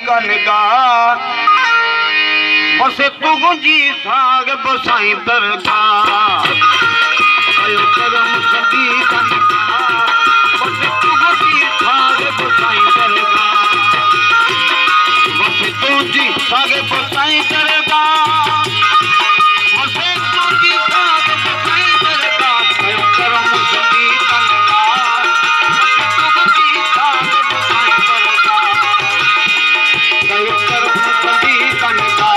कनगा बस तुझी साग बसाई दरगाह कयो करम सदी कनगा बस तुझी साग बसाई दरगाह बस तुझी साग बसाई दरगाह बस तुझी साग बसाई दरगाह कयो करम सदी कनगा बस तुझी साग बसाई दरगाह कयो करम सदी कनगा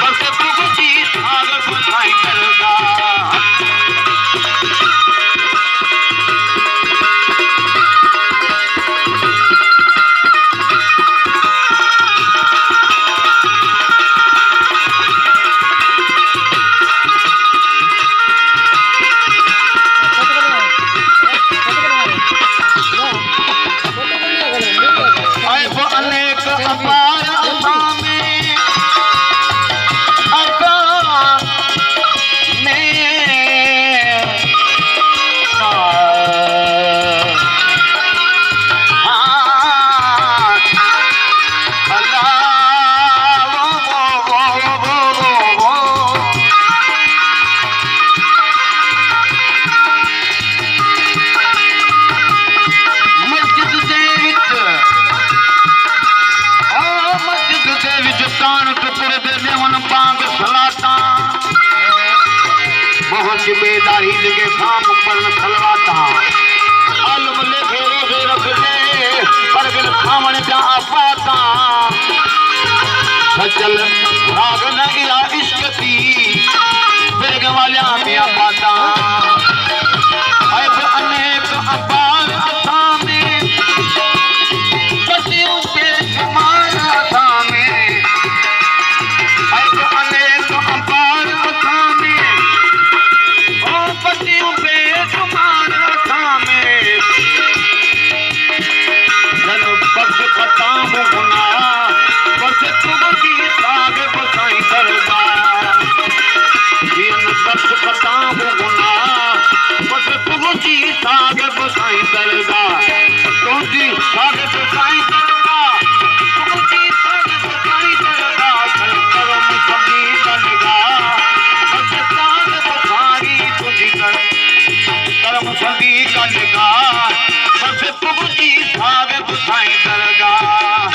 बस तुझी साग बसाई दरगाह जिम्मेदारी लगे खाम ऊपर न खलवाता अलम ले फेरे से रख ले पर बिन खामण जा पाता सचल भाग न गया इश्क दी बेग वाल्या में पाता ऐब अनेक अपार अथा में बसियों के शुमार अथा में ऐब अनेक अपार अथा में पतियों पे तुम्हारा सामे जन बख्श खताम गुना बस तुझी साग बसाई दरगाह जन बख्श खताम गुना बस तुझी साग बसाई दरगाह तुझी साग बसाई दरगाह तुझी साग बसाई दरगाह करम सभी दरगाह बस साग बसाई तुझी करम सभी कनगा बस तुझी साग बसाई दरगाह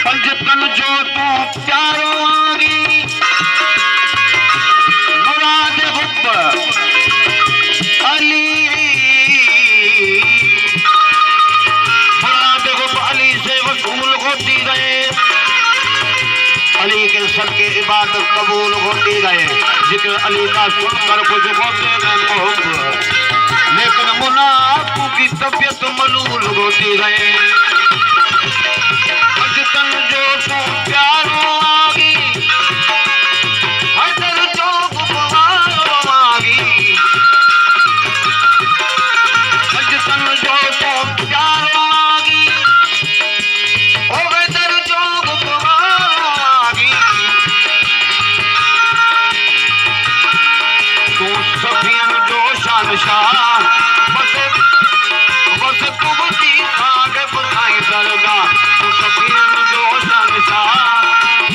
पंजतन जो तू प्यारो आगी मुराद हुब अली मुराद हुब अली से वसूल होती गए अली के सर के इबादत कबूल होती गए जिक्र अली का सुनकर कुछ होते गए मोहब्बत लेकिन मुनाफू की तबीयत मलूल होती गए पंजतन जो तू प्यारो आगी हजर जो गुबारो आगी पंजतन जो तू प्यारो आगी ओ हजर जो गुबारो आगी तू सफियन जो शानशाह बस तुझी साग बसाई दरगाह तू सफियन जो शानशाह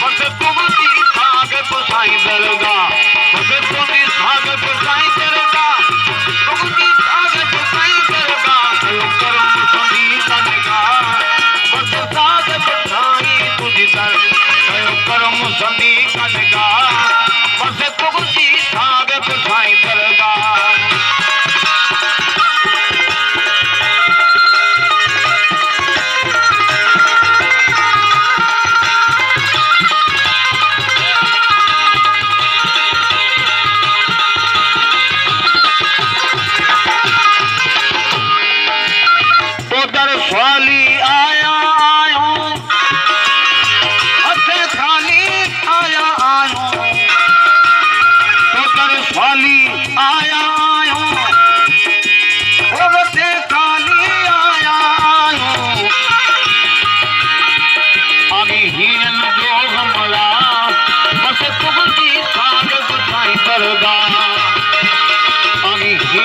बस तुझी साग बसाई दरगाह बस तुझी साग बसाई दरगाह तुझी साग बसाई दरगाह कयो करम सभी कनगा बस साग बसाई तुझी कयो करम सभी कनगा बस तुझी साग बसाई दरगाह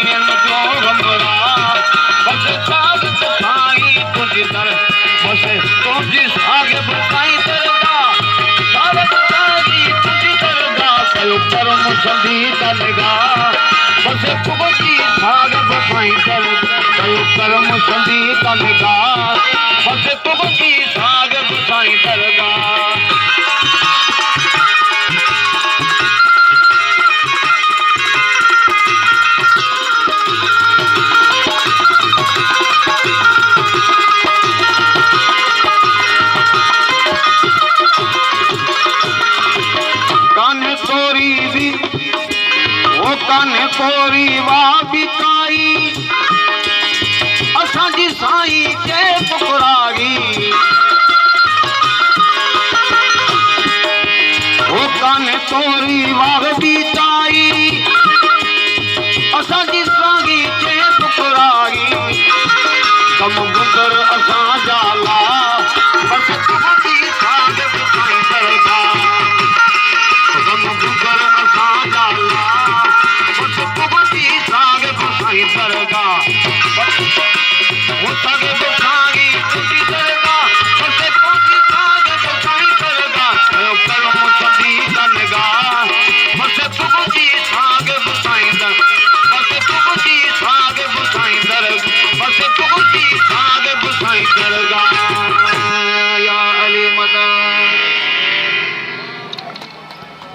साईं जो हमरा बस साग साईं तुझी दर बस तुझी साग साईं दरगाह साग साईं तुझी दरगाह कयो करम संधी दरगाह बस तुझी साग साईं दरगाह कयो करम संधी दरगाह बस तुझी साग साईं दरगाह काने कोरी वाह बिकाई असांजी साईं के पुकराई वो काने कोरी वाह